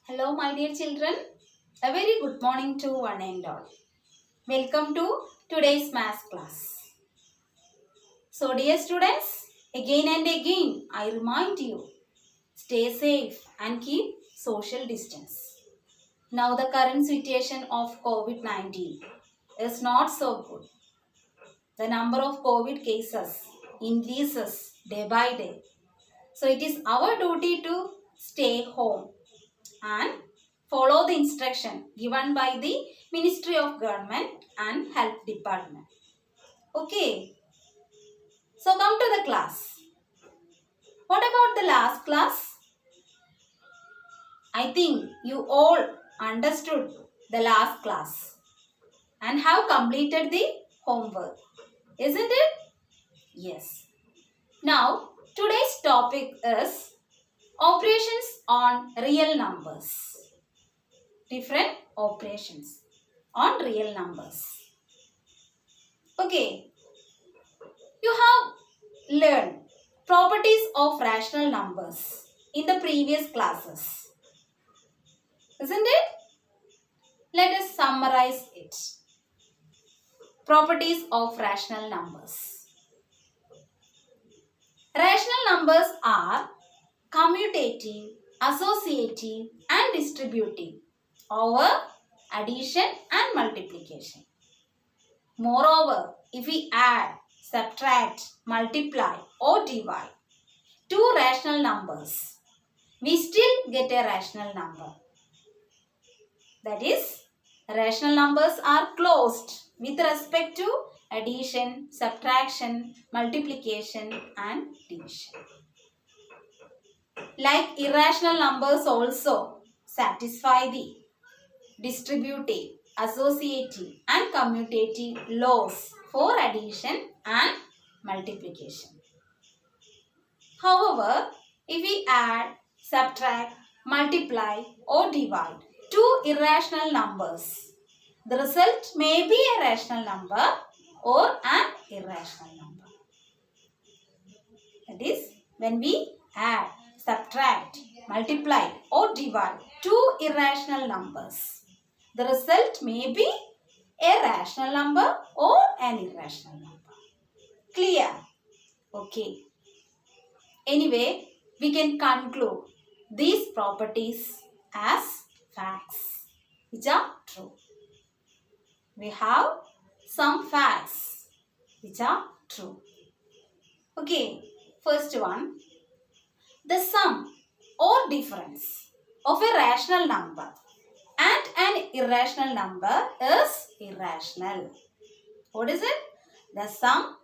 Hello, my dear children. A very good morning to one and all. Welcome to today's math class. So, dear students, again and again, I remind you, stay safe and keep social distance. Now, the current situation of COVID-19 is not so good. The number of COVID cases increases day by day. So, it is our duty to stay home and follow the instruction given by the Ministry of Government and Health Department. Okay, so come to the class. What about the last class? I think you all understood the last class and have completed the homework, isn't it? Yes. Now, today's topic is operations on real numbers. Different operations on real numbers. Okay, you have learned properties of rational numbers in the previous classes, isn't it? Let us summarize it. Properties of rational numbers. Rational numbers are commutative, associative and distributive over addition and multiplication. Moreover, if we add, subtract, multiply or divide two rational numbers, we still get a rational number. That is, rational numbers are closed with respect to addition, subtraction, multiplication and division. Like irrational numbers also satisfy the distributive, associative and commutative laws for addition and multiplication. However, if we add, subtract, multiply or divide two irrational numbers, the result may be a rational number or an irrational number. That is, when we add, subtract, multiply or divide two irrational numbers, the result may be a rational number or an irrational number. Clear? Okay. Anyway, we can conclude these properties as facts which are true. We have some facts which are true. Okay, first one. The sum or difference of a rational number and an irrational number is irrational. What is it? The sum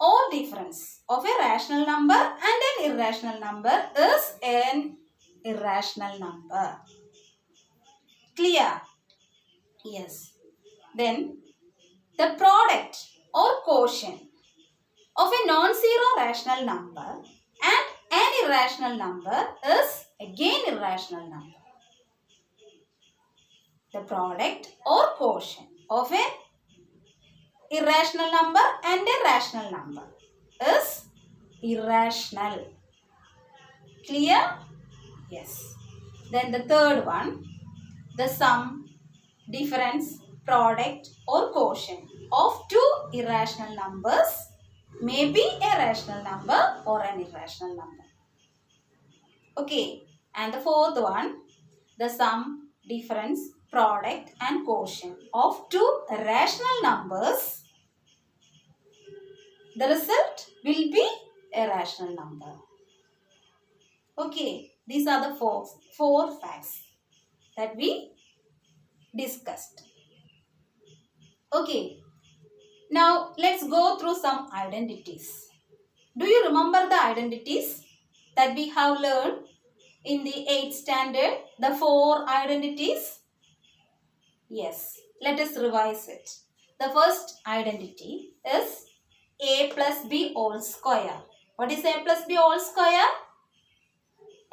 or difference of a rational number and an irrational number is an irrational number. Clear? Yes. Then the product or quotient of a non-zero rational number and an irrational number is again irrational number. The product or quotient of an irrational number and a rational number is irrational. Clear? Yes. Then the third one, the sum, difference, product or quotient of two irrational numbers may be a rational number or an irrational number. Okay. And the fourth one, the sum, difference, product and quotient of two rational numbers, the result will be a rational number. Okay, these are the four facts that we discussed. Okay, now let's go through some identities. Do you remember the identities that we have learned in the 8th standard? The four identities? Yes, let us revise it. The first identity is a plus b whole square. What is a plus b whole square?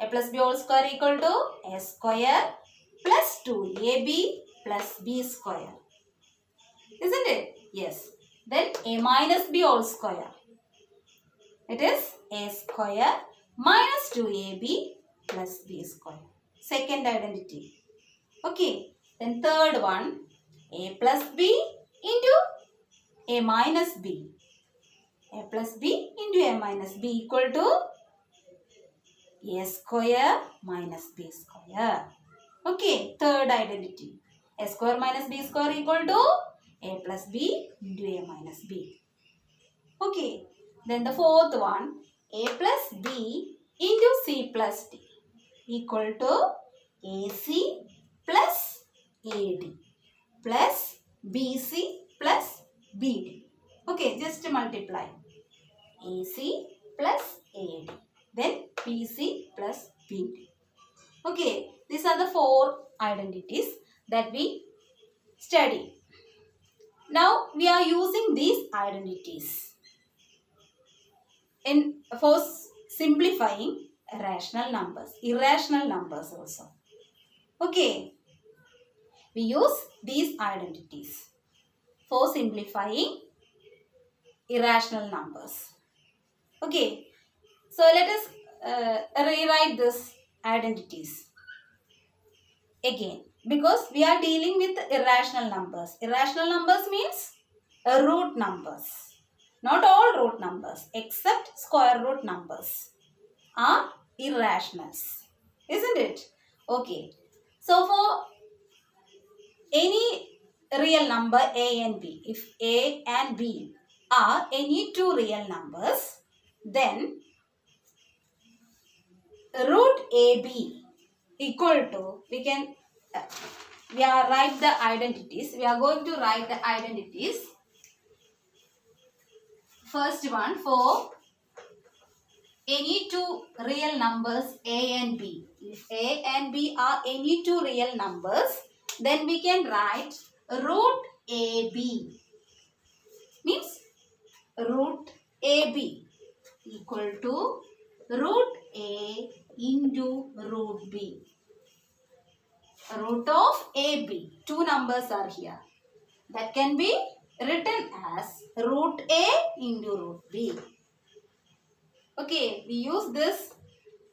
A plus b whole square equal to a square plus 2ab plus b square. Isn't it? Yes. Then a minus b whole square. It is a square minus 2ab plus b square. second identity. Okay. Then third one, a plus b into a minus b. A plus b into a minus b equal to a square minus b square. Okay, third identity. A square minus b square equal to a plus b into a minus b. Okay, then the fourth one, a plus b into c plus d equal to ac plus ad plus bc plus bd. Okay, just multiply. AC plus AD. Then BC plus BD. Okay, these are the four identities that we study. Now we are using these identities for simplifying rational numbers, irrational numbers also. Okay, we use these identities for simplifying irrational numbers. Okay, so let us rewrite these identities again, because we are dealing with irrational numbers. Irrational numbers means root numbers. Not all root numbers except square root numbers are irrationals, isn't it? Okay, so for any real number a and b, if a and b are any two real numbers, then root AB equal to, we are write the identities. We are going to write the identities. First one, for any two real numbers a and b. If a and b are any two real numbers, then we can write root AB. Means root AB equal to root A into root B. Root of AB. Two numbers are here. That can be written as root A into root B. Okay, we use this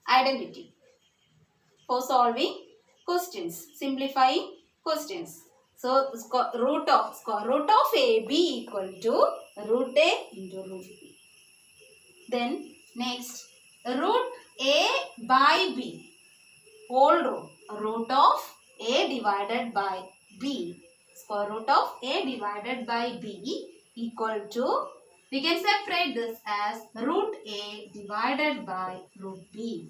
identity for solving questions, simplifying questions. So, root of AB equal to root A into root B. Then, next, root A by B, whole root of A divided by B, square root of A divided by B equal to, we can separate this as root A divided by root B.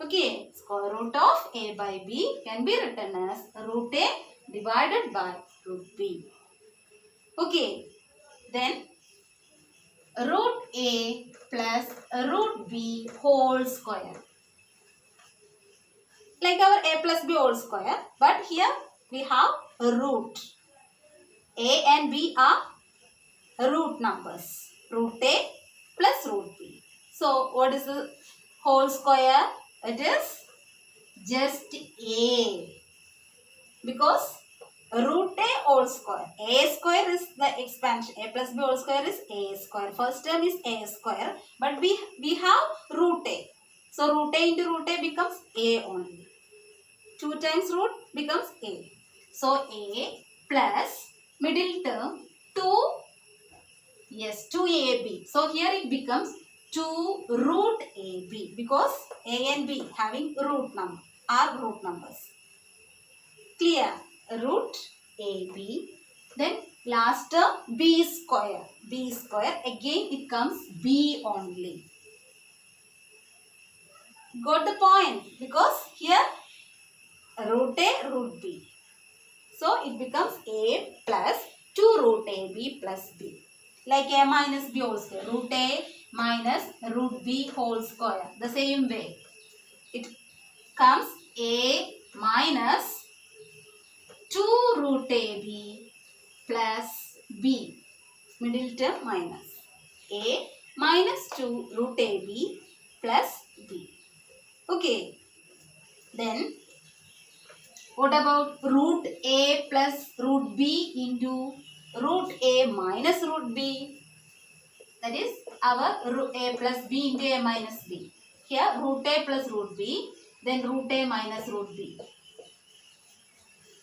Okay, square root of A by B can be written as root A divided by root B. Okay, then root A plus root B whole square. Like our A plus B whole square, but here we have a root. A and B are root numbers. Root A plus root B. So, what is the whole square? It is just A. Because root A whole square. A square is the expansion. A plus B whole square is A square. First term is A square. But we have root A. So, root A into root A becomes A only. 2 times root becomes A. So, A plus middle term 2AB. So, here it becomes 2 root AB, because A and B having root number are root numbers. Clear? Root AB. Then last term B square. B square. Again it comes B only. Got the point? Because here root A, root B. So it becomes A plus 2 root AB plus B. Like A minus B whole square. Root A minus root B whole square. The same way. It comes A minus 2 root AB plus B. Middle term minus. A minus 2 root AB plus B. Okay. Then, what about root A plus root B into root A minus root B? That is our root A plus B into A minus B. Here root A plus root B then root A minus root B.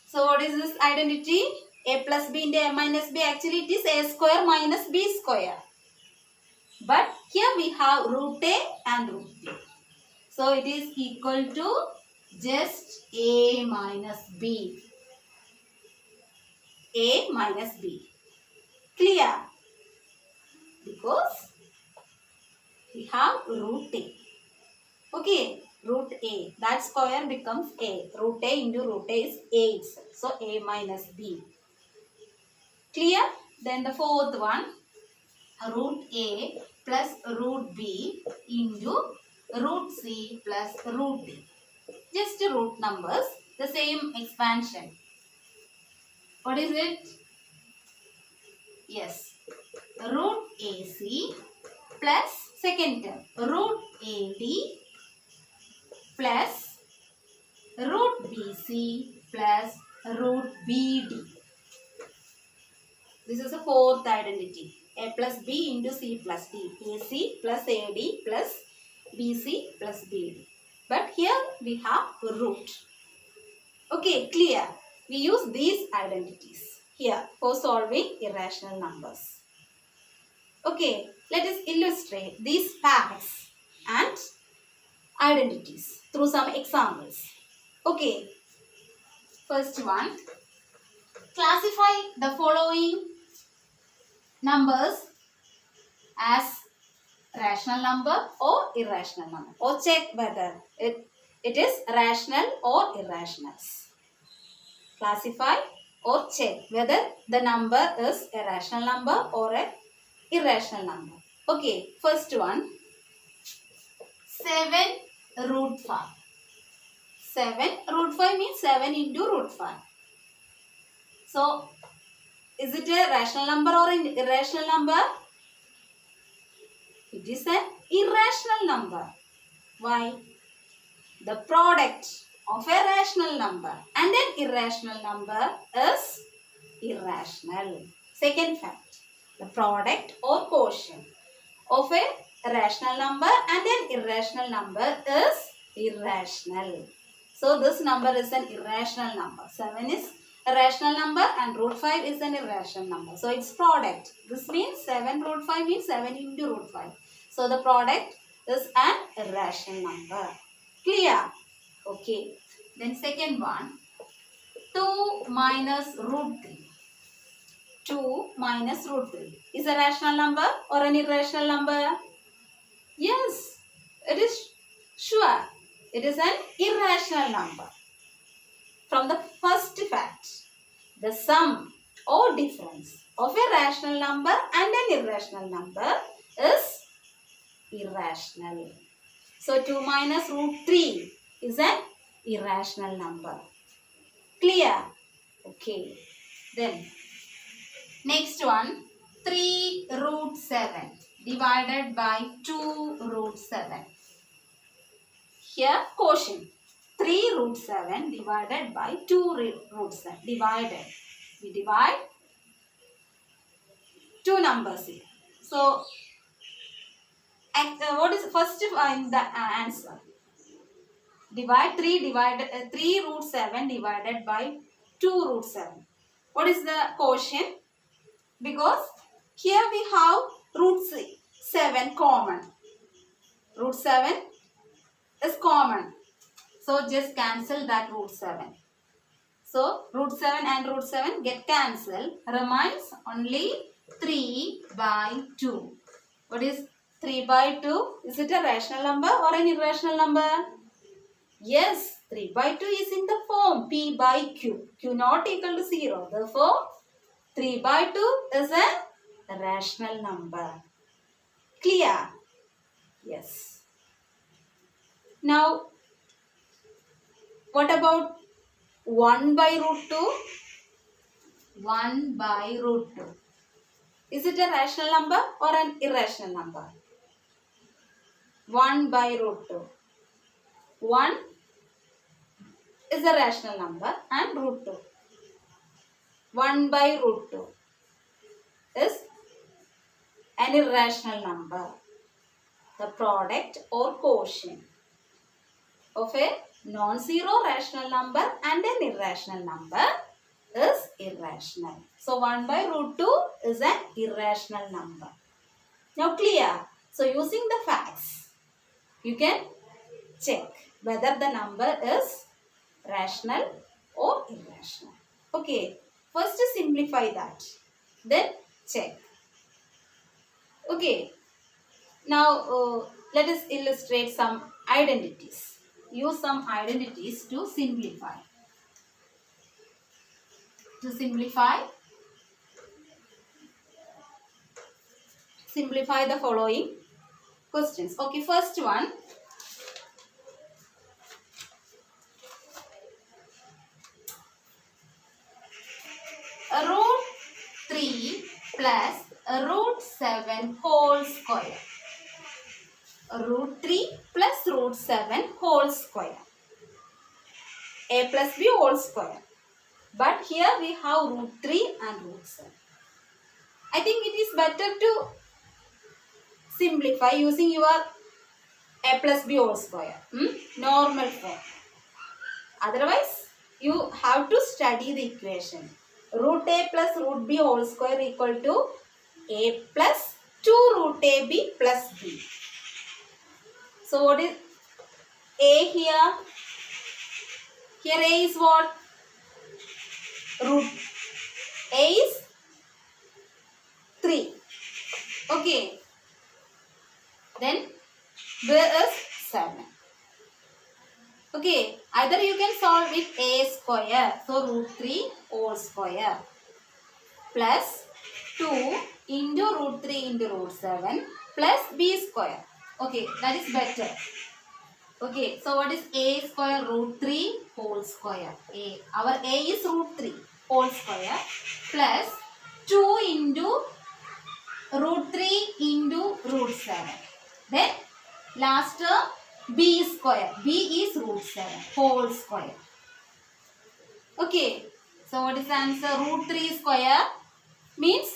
So what is this identity? A plus B into A minus B, actually it is A square minus B square. But here we have root A and root B. So it is equal to just A minus B. A minus B. Clear? Because we have root A. Okay, root A. That square becomes A. Root A into root A is A itself. So A minus B. Clear? Then the fourth one, root A plus root B into root C plus root D. Just root numbers, the same expansion. What is it? Yes, root AC plus second term, root AD plus root BC plus root BD. This is the fourth identity. A plus B into C plus D. AC plus AD plus BC plus BD. But here we have root. Okay, clear. We use these identities here for solving irrational numbers. Okay, let us illustrate these facts and identities through some examples. Okay, first one, classify the following numbers as rational number or irrational number, or check whether it is rational or irrational. Classify or check whether the number is a rational number or an irrational number. Okay, first one, 7 root 5. 7 root 5 means 7 into root 5. So, is it a rational number or an irrational number? It is an irrational number. Why? The product of a rational number and an irrational number is irrational. Second fact, the product or quotient of a rational number and an irrational number is irrational. So this number is an irrational number. 7 is a rational number and root 5 is an irrational number. So its product. This means 7 root 5 means 7 into root 5. So the product is an irrational number. Clear? Okay. Then second one, 2 minus root 3. 2 minus root 3 is a rational number or an irrational number? Yes, it is sure. It is an irrational number. From the first fact, the sum or difference of a rational number and an irrational number is irrational. So 2 minus root 3 is an irrational number. Clear? Okay. Then next one, 3 root 7 divided by 2 root 7. Here quotient, 3 root 7 divided by 2 root 7. Divided. We divide two numbers here. So, what is first in the answer? Divide 3 root 7 divided by 2 root 7. What is the quotient? Because here we have root 7 common. Root 7 is common. So just cancel that root 7. So root 7 and root 7 get cancelled. Remains only 3 by 2. What is 3 by 2? Is it a rational number or an irrational number? Yes, 3 by 2 is in the form P by Q. Q not equal to 0. Therefore, 3 by 2 is a rational number. Clear? Yes. Now, what about 1 by root 2? 1 by root 2. Is it a rational number or an irrational number? 1 by root 2. 1 is a rational number and root 2. 1 by root 2 is an irrational number. The product or quotient of a non-zero rational number and an irrational number is irrational. So 1 by root 2 is an irrational number. Now clear? So using the facts, you can check whether the number is rational or irrational. Okay, first simplify that, then check. Okay, now let us illustrate some identities. Use some identities to simplify. To simplify the following questions. Okay, first one. Root 3 plus root 7 whole square. Root 3 plus root 7 whole square. A plus B whole square. But here we have root 3 and root 7. I think it is better to simplify using your A plus B whole square. Normal form. Otherwise, you have to study the equation. Root A plus root B whole square equal to A plus 2 root AB plus B. So what is A here? Here A is what? Root. A is 3. Okay. Then B is 7. Okay. Either you can solve with A square. So root 3 whole square plus 2 into root 3 into root 7 plus B square. Okay. That is better. Okay. So what is A square? Root 3 whole square. A. Our A is root 3 whole square plus 2 into root 3 into root 7. Then last term B square. B is root 7 whole square. Okay. So what is the answer? Root 3 square means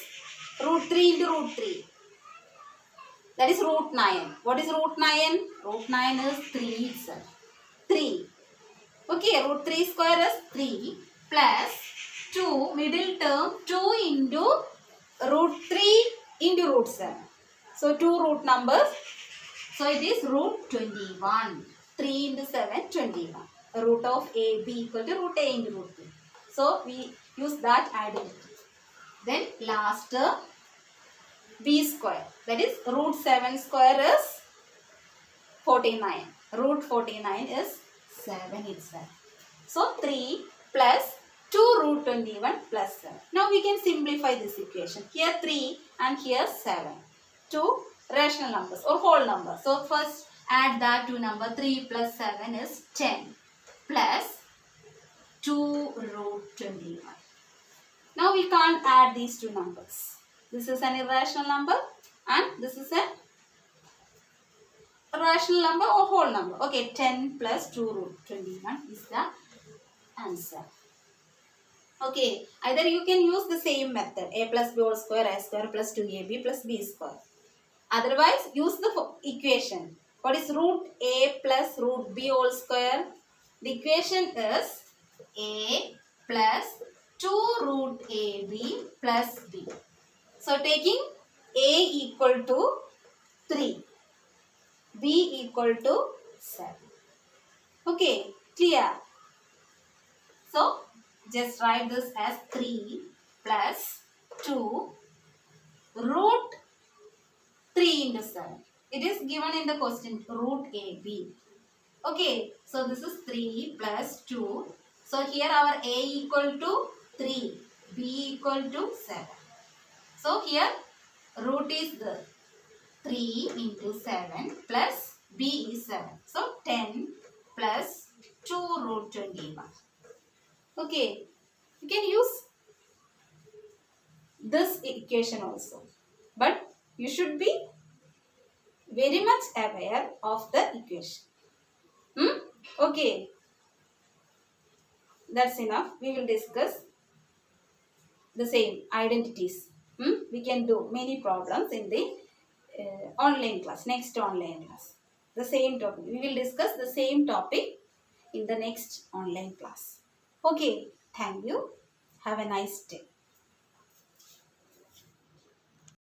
root 3 into root 3. That is root 9. What is root 9? Root 9 is 3 itself. 3. Okay. Root 3 square is 3 plus 2 middle term 2 into root 3 into root 7. So 2 root numbers. So it is root 21. 3 into 7, 21. The root of A, B equal to root A into root B. So we use that identity. Then last term B square. That is root 7 square is 49. Root 49 is 7 itself. So 3 plus 2 root 21 plus 7. Now we can simplify this equation. Here 3 and here 7. 2 rational numbers or whole numbers. So first add that to number. 3 plus 7 is 10 plus 2 root 21. Now we can't add these two numbers. This is an irrational number and this is a rational number or whole number. Okay, 10 plus 2 root 21 is the answer. Okay, either you can use the same method. A plus B whole square, A square plus 2AB plus B square. Otherwise, use the equation. What is root A plus root B whole square? The equation is A plus 2 root AB plus B. So, taking A equal to 3. B equal to 7. Okay, clear? So, just write this as 3 plus 2 root 3 into 7. It is given in the question root AB. Okay, so this is 3 plus 2. So here our A equal to 3, B equal to 7. So here root is the 3 into 7 plus B is 7. So 10 plus 2 root 21. Okay, you can use this equation also. But you should be very much aware of the equation. Okay. That's enough. We will discuss the same identities. We can do many problems in the online class, next online class. the same topic. We will discuss the same topic in the next online class. Okay, thank you. Have a nice day.